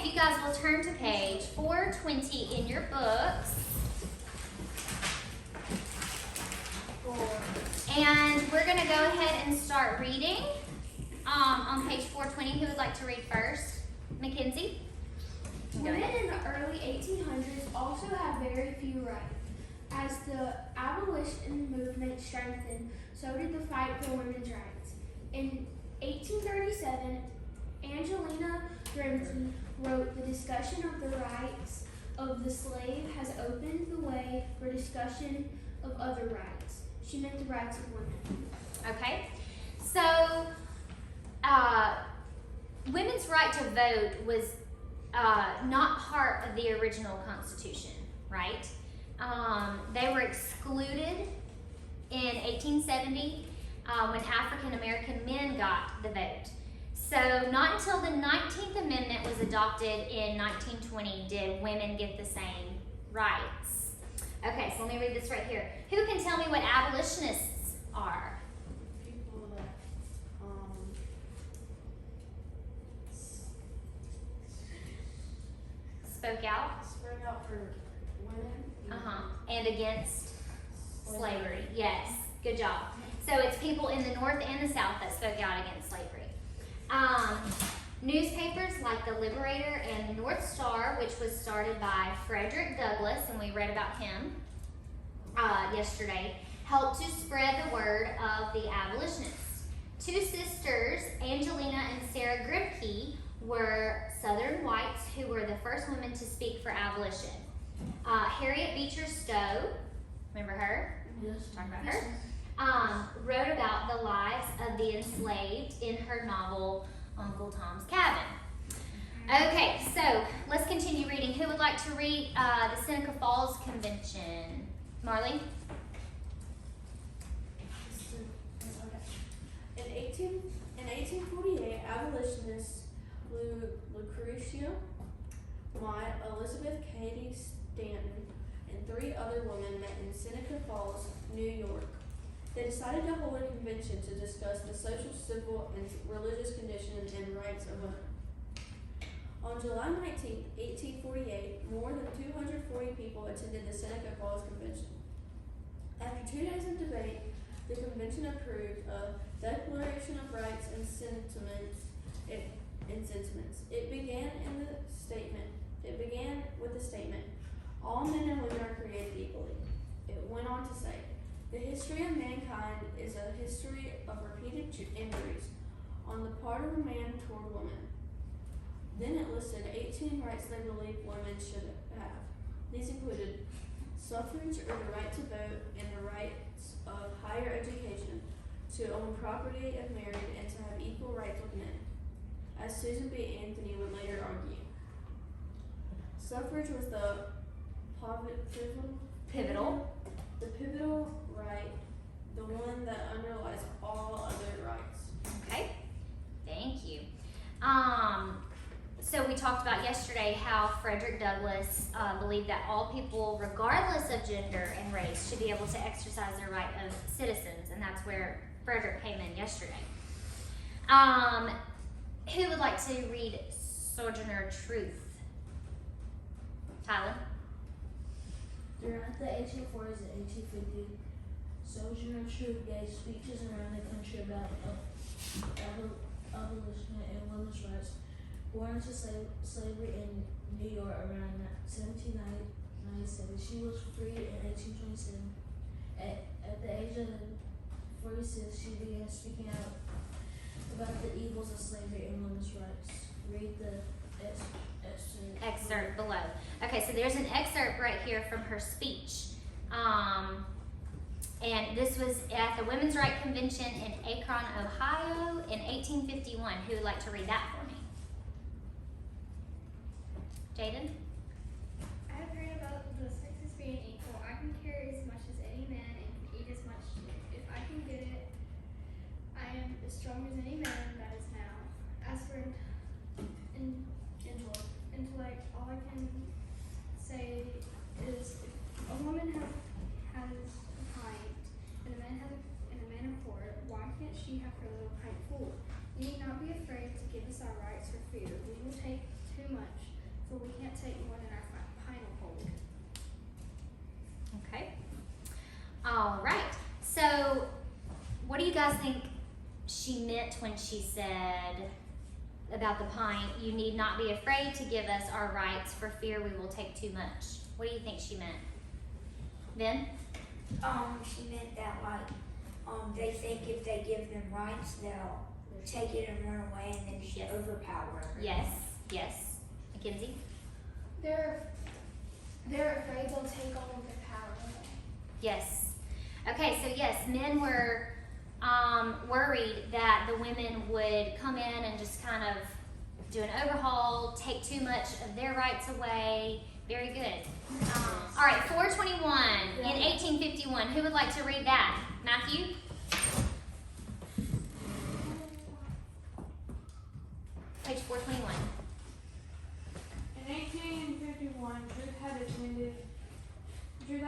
if you guys will turn to page 420 in your books. And we're going to go ahead and start reading on page 420. Who would like to read first? Mackenzie? Women in the early 1800s also had very few rights. As the abolition movement strengthened, so did the fight for women's rights. In 1837, Angelina Grimke wrote, "The discussion of the rights of the slave has opened the way for discussion of other rights." She meant the rights of women. Okay. So, women's right to vote was not part of the original Constitution, right? They were excluded in 1870 when African American men got the vote. So not until the 19th Amendment was adopted in 1920 did women get the same rights. Okay, so let me read this right here. Who can tell me what abolitionists are? People that Spoke out. spoke out for women. And against slavery. Yes, good job. So it's people in the North and the South that spoke out against slavery. Newspapers like the Liberator and the North Star, which was started by Frederick Douglass, and we read about him yesterday, helped to spread the word of the abolitionists. Two sisters, Angelina and Sarah Grimke, were Southern whites who were the first women to speak for abolition. Harriet Beecher Stowe, remember her? Yes. Talk about her. Wrote about the lives of the enslaved in her novel Uncle Tom's Cabin. Okay, so let's continue reading. Who would like to read the Seneca Falls Convention? Marley? In 1848, abolitionists Lucretia Mott, Elizabeth Cady Stanton, and 3 other women met in Seneca Falls, New York. They decided to hold a convention to discuss the social, civil, and religious conditions and rights of women. On July 19, 1848, more than 240 people attended the Seneca Falls Convention. After 2 days of debate, the convention approved a Declaration of Rights and Sentiments. It began with the statement, "All men and women are created equally." It went on to say, "The history of mankind is a history of repeated injuries on the part of a man toward woman." Then it listed 18 rights they believed women should have. These included suffrage, or the right to vote, and the rights of higher education, to own property if married, and to have equal rights with men, as Susan B. Anthony would later argue. Suffrage was the pivotal right, the one that underlies all other rights. Okay, thank you. So we talked about yesterday how Frederick Douglass believed that all people, regardless of gender and race, should be able to exercise their right of citizens, and that's where Frederick came in yesterday. Who would like to read Sojourner Truth? Tyler? Throughout the 1840s and 1850s, Sojourner Truth gave speeches around the country about abolition and women's rights. Born into slavery in New York around 1797, she was freed in 1827. At the age of 46, she began speaking out about the evils of slavery and women's rights. Read the Excerpt below. Okay, so there's an excerpt right here from her speech. And this was at the Women's Rights Convention in Akron, Ohio in 1851. Who would like to read that for me? Jaden? I have heard about the sexes being equal. I can carry as much as any man and can eat as much too. If I can get it, I am as strong as any man that is now. As for intellect, all I can say is if a woman has a pint and a man a quart, why can't she have her little pint full? You need not be afraid to give us our rights for food. We will take too much but we can't take more than our final hold. Okay. All right. So, what do you guys think she meant when she said about the pint, you need not be afraid to give us our rights for fear we will take too much? What do you think she meant? Ben? She meant that they think if they give them rights, they'll take it and run away and then she overpower them. Yes. Yes. Mackenzie? They're afraid they'll take all of the power away. Yes. Okay, so yes, men were worried that the women would come in and just kind of do an overhaul, take too much of their rights away. Very good. All right, 421 in 1851. Who would like to read that? Matthew? Page 421. In 1851, Truth had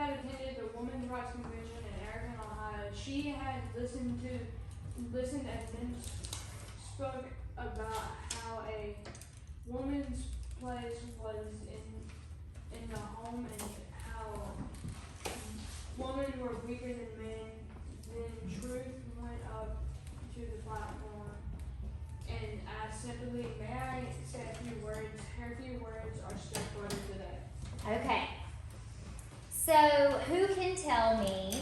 attended the Women's Rights Convention in Akron, Ohio. She had listened as men spoke about how a woman's place was in the home and how women were weaker than men. Then Truth went up to the platform and asked simply, "May I say a few words?" Her few words are still quoted today. Okay. So, who can tell me,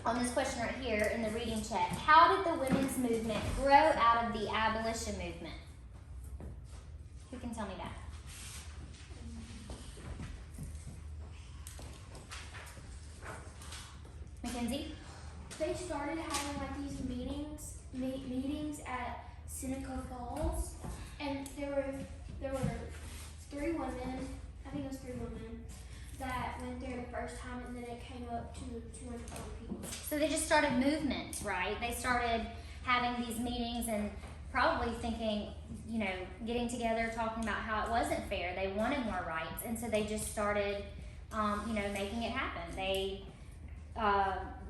on this question right here in the reading check, how did the women's movement grow out of the abolition movement? Who can tell me that? Mackenzie? They started having like these meetings at Seneca Falls, and there were 3 women, I think it was 3 women, that went there the first time, and then it came up to 200 people. So they just started movements, right? They started having these meetings and probably thinking, you know, getting together, talking about how it wasn't fair. They wanted more rights, and so they just started, making it happen. They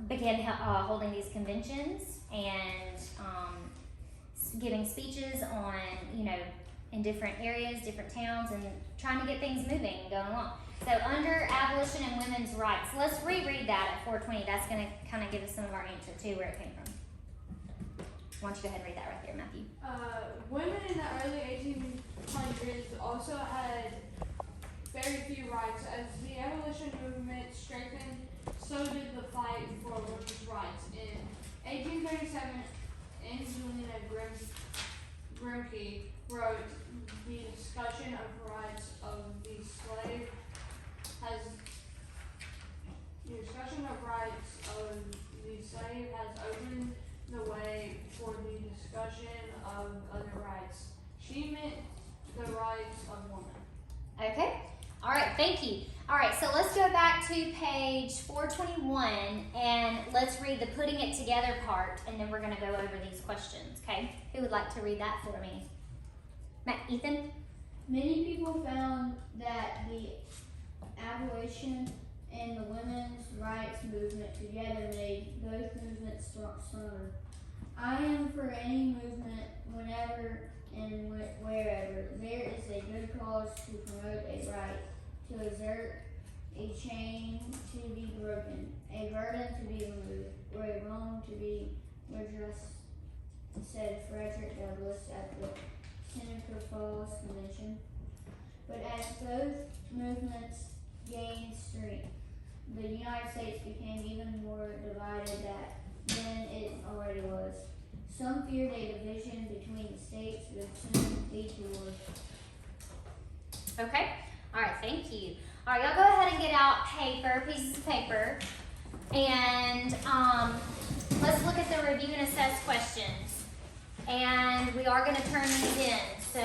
began holding these conventions and giving speeches on, in different areas, different towns, and trying to get things moving and going along. So under abolition and women's rights, let's reread that at 420. That's going to kind of give us some of our answer too, where it came from. Why don't you go ahead and read that right there, Matthew? Women in the early 1800s also had very few rights. As the abolition movement strengthened, so did the fight for women's rights. In 1837, Angelina Grimke wrote, "The discussion of rights of the slave has opened the way for the discussion of other rights." She meant the rights of women. Okay. All right. Thank you. All right. So let's go back to page 421 and let's read the putting it together part, and then we're going to go over these questions. Okay. Who would like to read that for me? Ethan? Many people found that the abolition and the women's rights movement together made both movements stronger. I am for any movement whenever and wherever there is a good cause to promote a right, to exert a chain to be broken, a burden to be removed, or a wrong to be redressed, said Frederick Douglass at the Seneca Falls Convention. But as both movements gained strength, the United States became even more divided than it already was. Some feared a division between the states would soon lead to war. Okay. All right. Thank you. All right. Y'all go ahead and get out pieces of paper, and let's look at the review and assess questions. And we are going to turn these in. So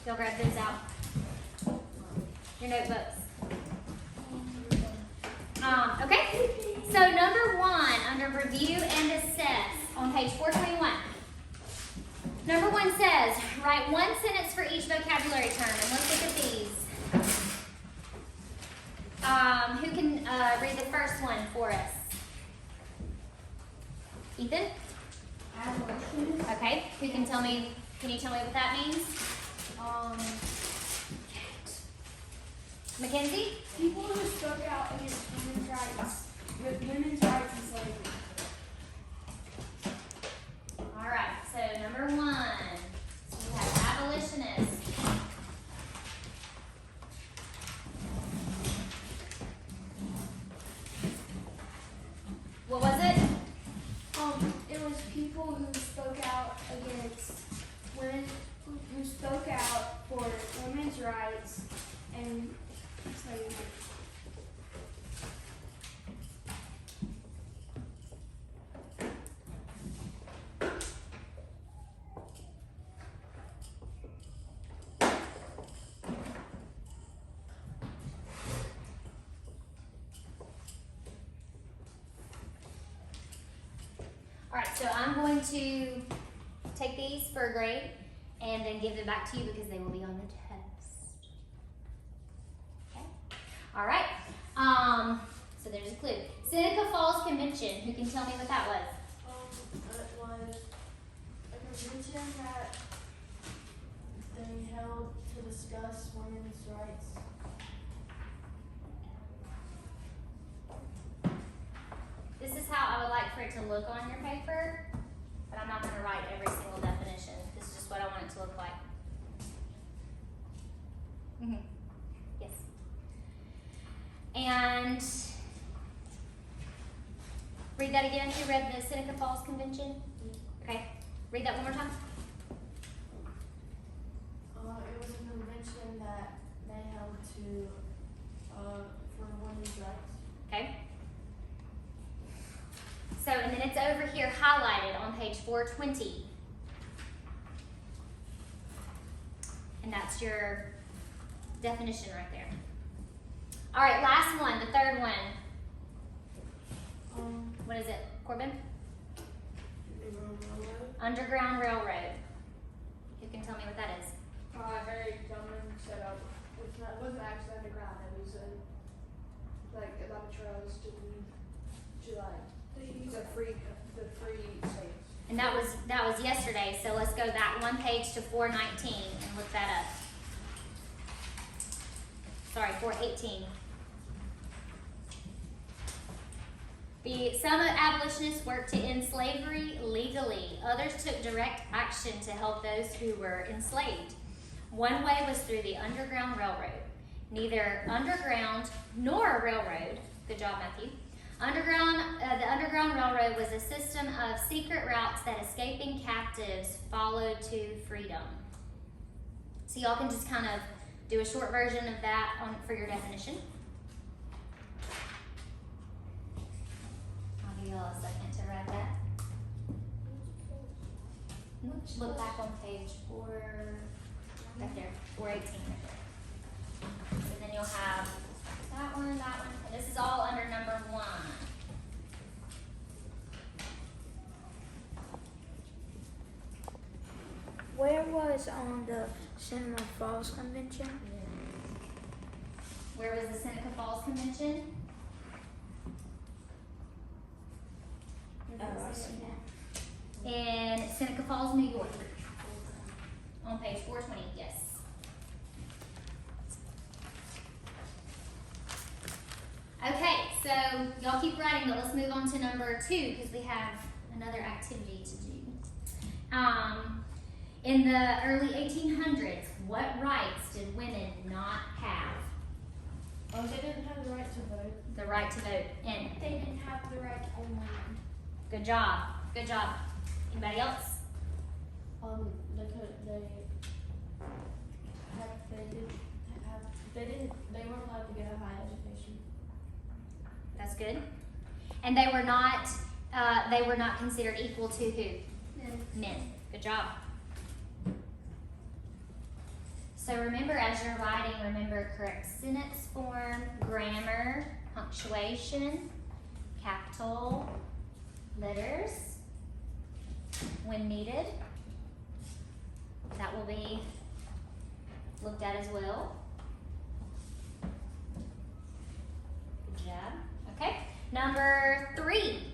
y'all grab those out. Your notebooks. Okay. So number 1 under review and assess on page 421. Number 1 says, write one sentence for each vocabulary term. And let's look at these. Who can read the first one for us? Ethan? Abolitionist. Okay. Who can tell me Can you tell me what that means? Mackenzie? People who spoke out against women's rights and slavery. All right, so number 1. So we have abolitionists. What was it? It was people who spoke out against women, who spoke out for women's rights and slavery. All right, so I'm going to take these for a grade and then give them back to you because they will be on the test. Okay. All right. So there's a clue. Seneca Falls Convention. Who can tell me what that was? It was a convention that they held to discuss women's rights. This is how I would like for it to look on your paper, but I'm not going to write every single definition. This is just what I want it to look like. Yes. And read that again. Who read the Seneca Falls Convention? Okay. Read that one more time. It was a convention that they held to for women's rights. Okay. So, and then it's over here highlighted on page 420. And that's your definition right there. All right, last one, the third one. What is it, Corbin? Underground Railroad. Who can tell me what that is? Very gentleman set up. It wasn't actually underground. It was like a lot of trails to like the free states. And that was yesterday, so let's go back one page to 419 and look that up. Sorry, 418. Some abolitionists worked to end slavery legally. Others took direct action to help those who were enslaved. One way was through the Underground Railroad. Neither underground nor a railroad, good job, Matthew. The Underground Railroad was a system of secret routes that escaping captives followed to freedom. So y'all can just kind of do a short version of that for your definition. I'll give y'all a second to write that. Look back on page 4, right there, 418 right there. So then you'll have that one, and this is all under number 1. Where was the Seneca Falls Convention? Where was the Seneca Falls Convention? Oh, I see that. In Seneca Falls, New York. On page 420, yes. Okay, so y'all keep writing, but let's move on to number 2 because we have another activity to do. In the early 1800s, what rights did women not have? They didn't have the right to vote. The right to vote. And They didn't have the right to own land. good job. Good job. Anybody else? They weren't allowed to get a high education. That's good. And they were not considered equal to who? Men. Good job. So remember, as you're writing, remember correct sentence form, grammar, punctuation, capital letters when needed. That will be looked at as well. Good job. Okay. Number 3.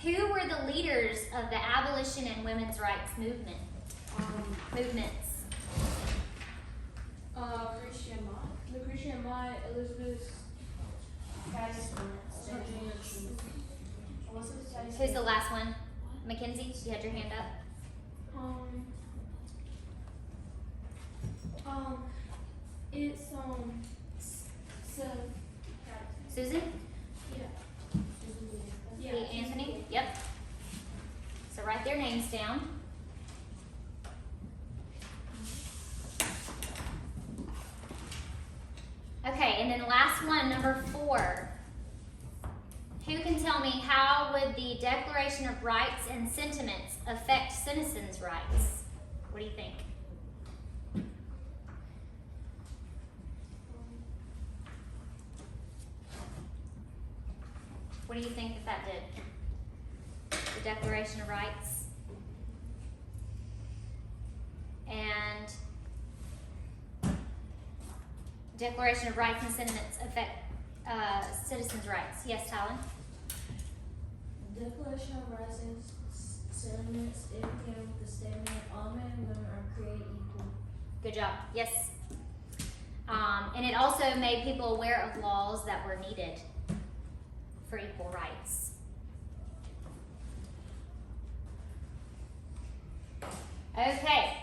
Who were the leaders of the abolition and women's rights movement? Movements. Lucretia Mott, Elizabeth Sojourner Truth. Who's the last one? Mackenzie, you had your hand up. It's Susan? yeah. Anthony? Yep. So write their names down. Okay, and then last one, number 4. Who can tell me how would the Declaration of Rights and Sentiments affect citizens' rights? What do you think? What do you think that did? The Declaration of Rights and Declaration of Rights and Sentiments affect citizens' rights. Yes, Talon? Declaration of Rights and Sentiments, it began with the statement, all men and women are created equal. Good job. Yes. And it also made people aware of laws that were needed for equal rights. Okay.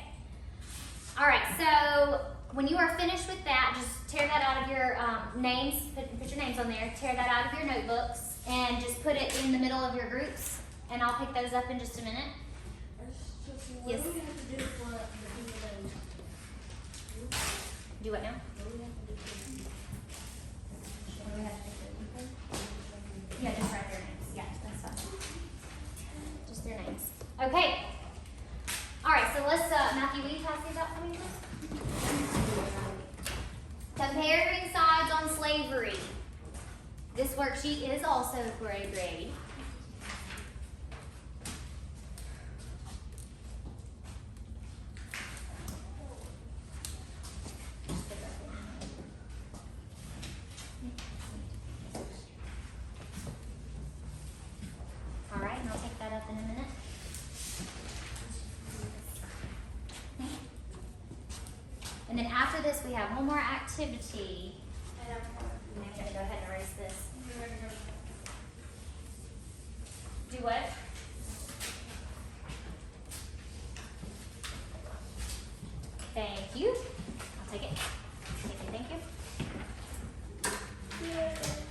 All right, so when you are finished with that, just tear that out of your names, put your names on there, tear that out of your notebooks, and just put it in the middle of your groups, and I'll pick those up in just a minute. What Yes. do we have to do for the people that Do what now? what do we have to do for the people? Yeah, just write their names. Yeah, that's fine. Just their names. Okay. All right, so let's, Matthew, will you pass these out for me, please? Comparing sides on slavery. This worksheet is also for a grade. All right, and I'll take that up in a minute. And then after this, we have one more activity. I'm going to go ahead and erase this. Do what? Thank you. I'll take it. Thank you.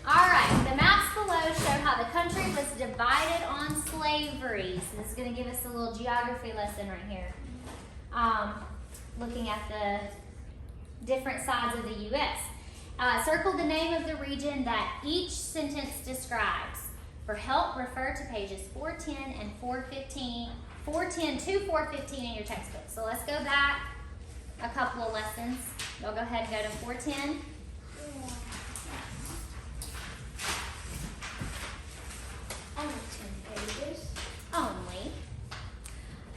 All right, the maps below show how the country was divided on slavery. So this is going to give us a little geography lesson right here. Looking at the different sides of the U.S. Circle the name of the region that each sentence describes. For help, refer to pages 410 and 415, 410 to 415 in your textbook. So let's go back a couple of lessons. Y'all go ahead and go to 410. Only 10 pages. Only.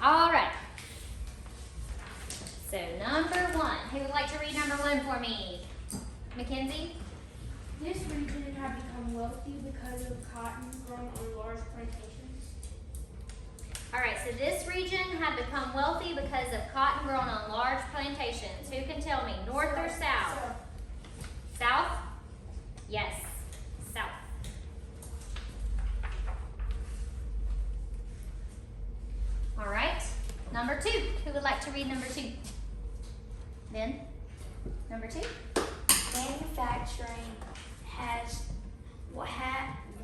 All right. So number 1. Who would like to read number 1 for me? Mackenzie? This region had become wealthy because of cotton grown on large plantations. All right, so this region had become wealthy because of cotton grown on large plantations. Who can tell me, north or south? South? Yes, south. All right, number 2. Who would like to read number 2? Ben? Number 2? Manufacturing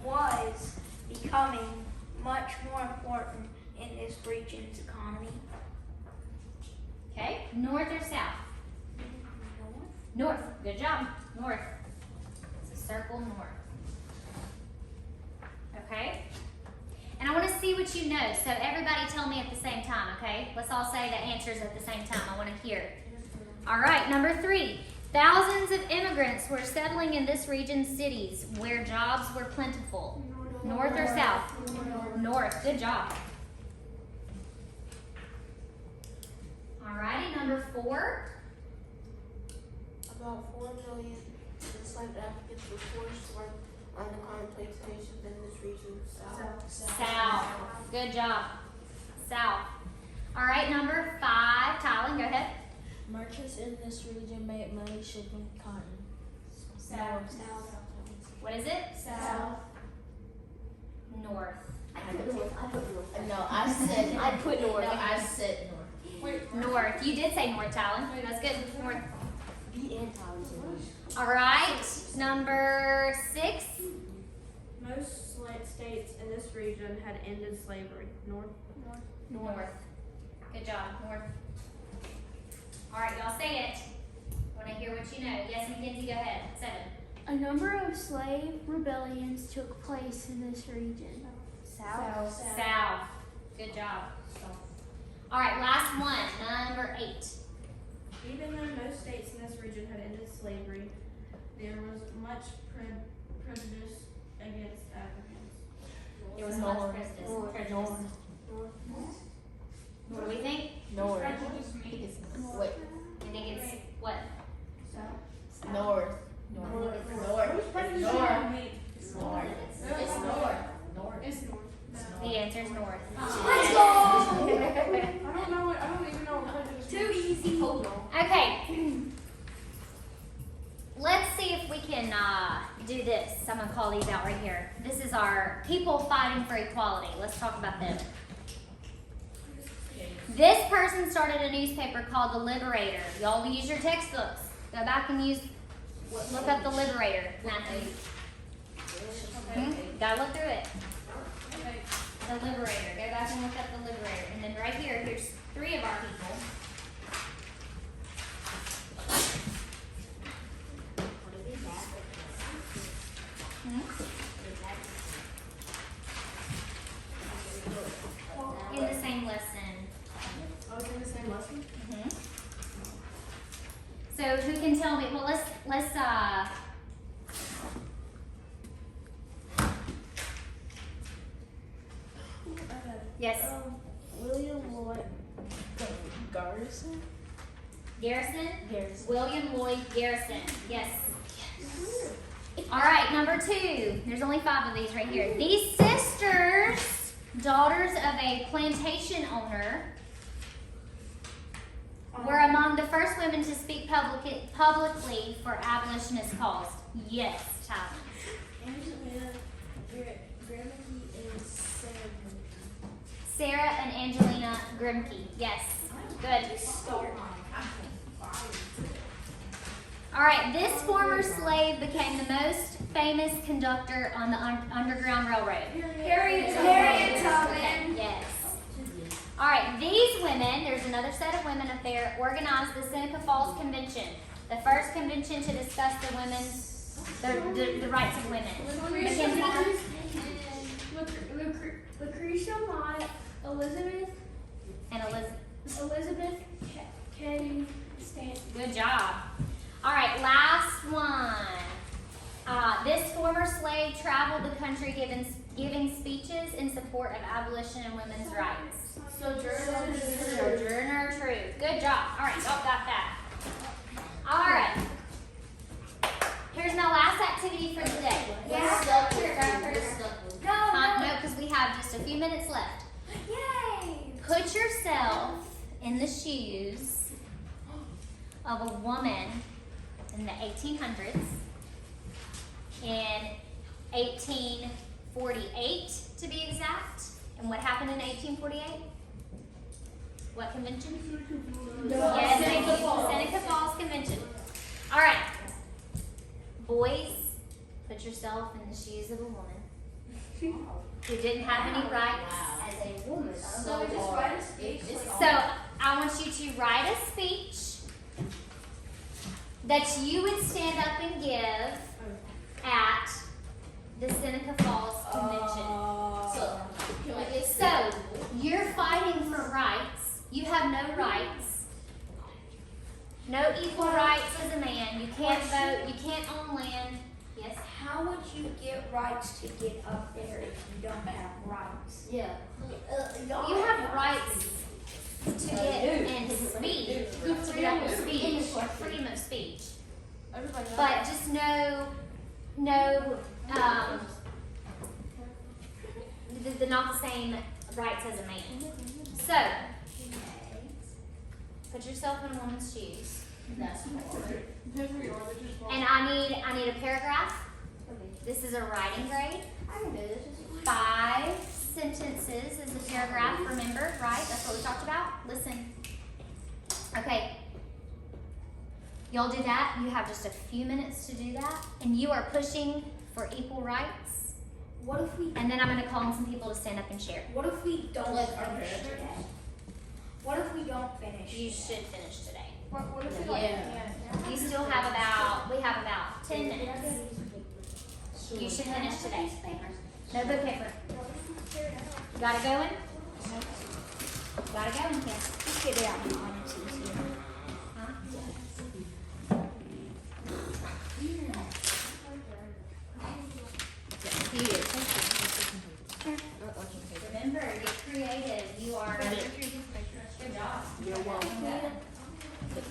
was becoming much more important in this region's economy. Okay, north or south? North. Good job. North. So circle north. Okay? And I want to see what you know. So everybody tell me at the same time, okay? Let's all say the answers at the same time. I want to hear. All right, number 3. Thousands of immigrants were settling in this region's cities where jobs were plentiful. North or south? North. Good job. All righty, number 4. About 4 million enslaved Africans were forced to work on the cotton plantations in this region. South. Good job. South. All right, number 5. planters in this region made money shipping cotton. South. What is it? South. North. No, I said I put north. No, I said north. North. You did say north, Talon. That's good. North. Be intelligent. All right. Number 6. Most states in this region had ended slavery. North. North. Good job. North. All right, y'all say it. I want to hear what you know. Yes, Mackenzie, go ahead. 7. A number of slave rebellions took place in this region. South. Good job. All right, last one. Number 8. Even though most states in this region had ended slavery, there was much prejudice against Africans. There was much prejudice. What do we think? North. Wait. I think it's what? North. North. The answer is north. Let's go! I don't even know what prejudice Too easy. Hold on. Okay. Let's see if we can do this. I'm going to call these out right here. This is our people fighting for equality. Let's talk about them. This person started a newspaper called The Liberator. Y'all use your textbooks. Go back and look up The Liberator, Matthew. Gotta look through it. The Liberator. Go back and look up The Liberator. And then right here, here's 3 of our people. In the same lesson. I was in the same lesson. So who can tell me? Well, let's yes. William Lloyd Garrison. Garrison. Garrison. William Lloyd Garrison. Yes. All right, number 2. There's only 5 of these right here. These sisters, daughters of a plantation owner, were among the first women to speak publicly for abolitionist cause. Yes, Tyler. Angelina Grimke and Sarah and Angelina Grimke. Yes. Good. All right, this former slave became the most famous conductor on the Underground Railroad. Harriet Tubman. Yes. All right, these women, there's another set of women up there, organized the Seneca Falls Convention, the first convention to discuss the the rights of women. Mackenzie? Lucretia Mott, Elizabeth Cady Stanton. Good job. All right, last one. This former slave traveled the country giving speeches in support of abolition and women's rights. Sojourner Truth. Good job. All right, y'all got that. All right. Here's my last activity for today. No, because we have just a few minutes left. Yay! Put yourself in the shoes of a woman in the 1800s, in 1848 to be exact. And what happened in 1848? What convention? Yes, thank you. Seneca Falls Convention. All right. Boys, put yourself in the shoes of a woman who didn't have any rights as a woman. So we just write a speech. So I want you to write a speech that you would stand up and give at the Seneca Falls Convention. So you're fighting for rights. You have no rights. No equal rights as a man. You can't vote. You can't own land. Yes. How would you get rights to get up there if you don't have rights? Yeah. You have rights to get and speak. To get up and speech. Freedom of speech. But just no, they're not the same rights as a man. So, put yourself in a woman's shoes. That's hard. And I need a paragraph. This is a writing grade. I can do this. 5 sentences is a paragraph, remember, right? That's what we talked about. Listen. Okay. Y'all do that. You have just a few minutes to do that. And you are pushing for equal rights. What if we? And then I'm going to call on some people to stand up and share. What if we don't Like, finish okay. today? What if we don't finish? You today? should finish today. What if we Yeah. You still have we have about 10 minutes. You should finish today. Notebook paper. You got it going? Got it going, yes. Just get it out in honesty here. Huh? Remember, get creative. You are. Good job. You're welcome. Thank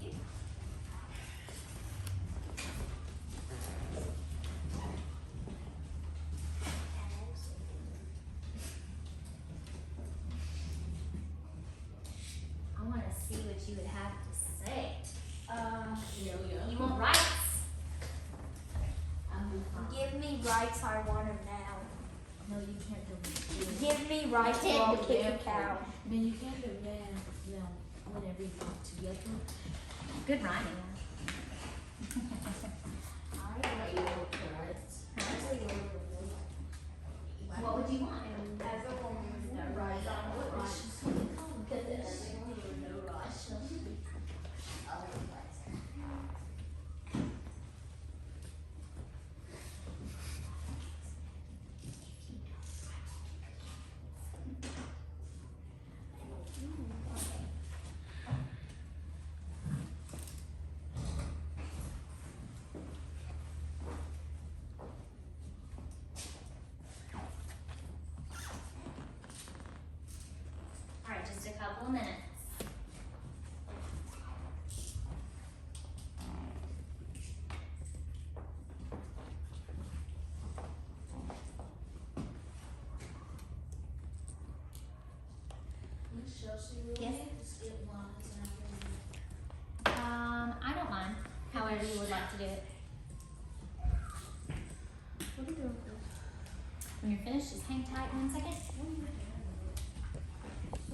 you. I want to see what you would have to say. You want rights? Give me rights, I want them now. No, you can't do that. Give me rights or I'll kick a cow. I mean, you can't demand them whenever you get together. Good rhyming. What would you want? As a woman that rides on what rights? Look at this. All right, just a couple of minutes. Yes? Skip lines and everything. I don't mind. However you would like to do it. What are you doing? When you're finished, just hang tight 1 second.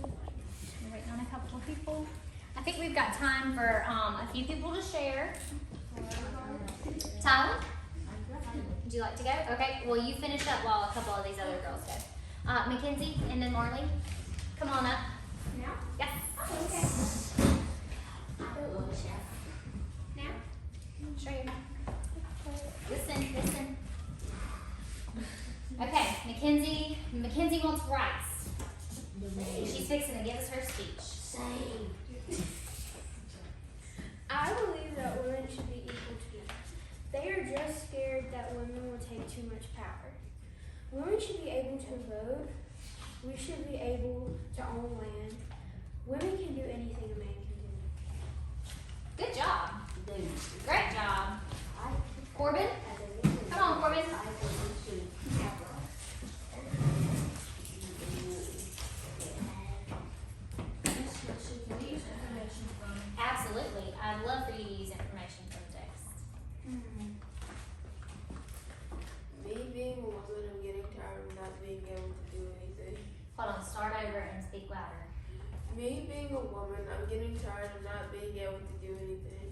We're waiting on a couple of people. I think we've got time for a few people to share. Tyler, would you like to go? Okay, well you finish up while a couple of these other girls go. Mackenzie and then Marley, come on up. Now? Yes. Okay. Now? Show your Listen. Okay, Mackenzie wants rights. She's fixing to give us her speech. I believe that women should be equal to men. They are just scared that women will take too much power. Women should be able to vote. We should be able to own land. Women can do anything a man can do. Good job. Great job. Corbin? Come on, Corbin. Absolutely. I'd love for you to use information from text. Me being a woman, I'm getting tired of not being able to do anything. Hold on, start over and speak louder. Me being a woman, I'm getting tired of not being able to do anything.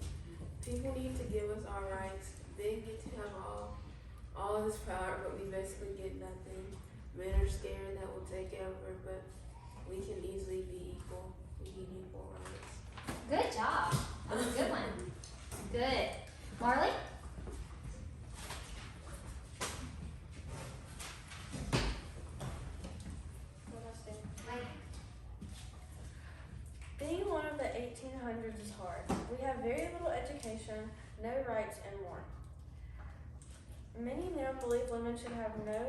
People need to give us our rights. They get to have all this power, but we basically get nothing. Men are scared that we'll take over, but we can easily be equal. We need equal rights. Good job. That was a good one. Good. Marley? Being one of the 1800s is hard. We have very little education, no rights, and more. Many men believe women should have no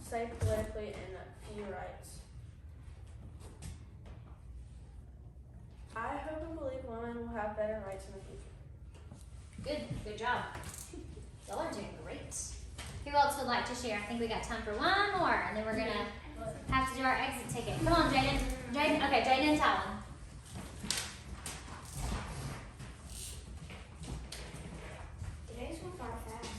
say politically and few rights. I hope and believe women women will have better rights in the future. Good job. Y'all are doing great. Who else would like to share? I think we got time for one more, and then we're gonna have to do our exit ticket. Come on, Jaden. Okay, Jaden and Talon. Today's one got fast.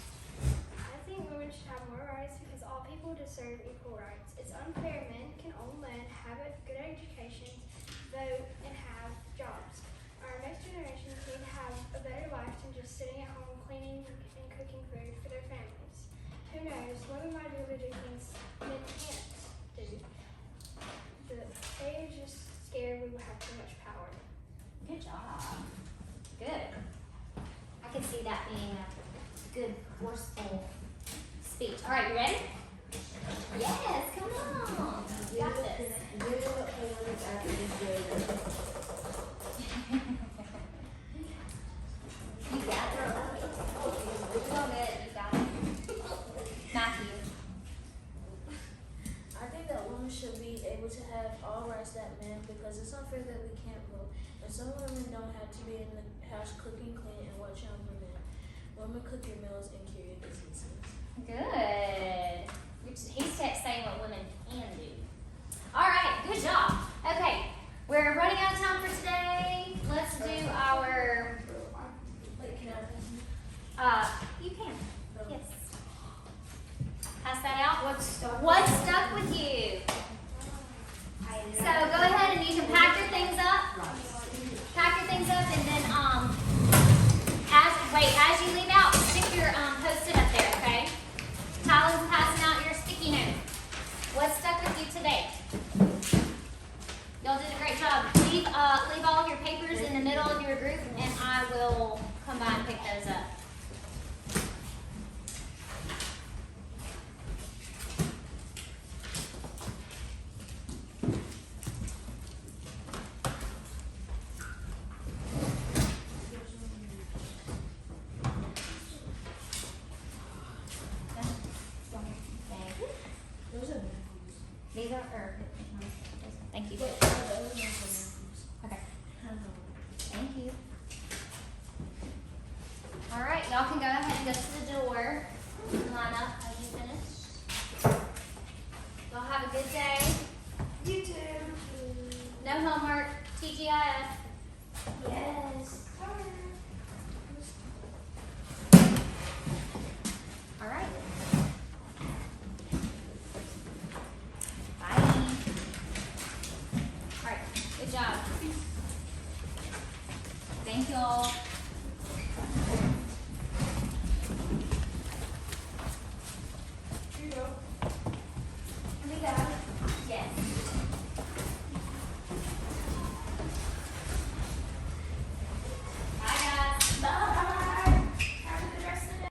I think women should have more rights because all people deserve equal rights. It's unfair men can own land, have a good education, vote, and have jobs. Our next generation need to have a better life than just sitting at home cleaning and cooking food for their families. Who knows? Women might be able to do things men can't do. They are just scared we will have too much power. Good job. Good. I could see that being a good, forceful speech. All right, you ready? Yes, come on. You got this. You got it. It's all good. You got it. Matthew. I think that women should be able to have all rights that men, because it's unfair that we can't vote. And some women don't have to be in the house cooking, cleaning, and watching over men. Women cook your meals and cure your diseases. Good. He's saying what women can do. All right, good job. Okay, we're running out of time for today. Let's do our. Wait, can I? You can. Yes. Pass that out. What's stuck? What's stuck with you? So go ahead and you can pack your things up. Pack your things up, and then as you leave out, stick your Post-it up there, okay? Tyler's passing out your sticky note. What's stuck with you today? Y'all did a great job. Leave all of your papers in the middle of your group, and I will come by and pick those up. Thank you. Those are Matthews. These are, thank you. But the other ones are Matthews. Okay, I know. thank you. All right, y'all can go ahead and go to the door and line up as you finish. Y'all have a good day. You too. No homework, TGIF. Yes. All right. Bye. All right, good job. Thank you all.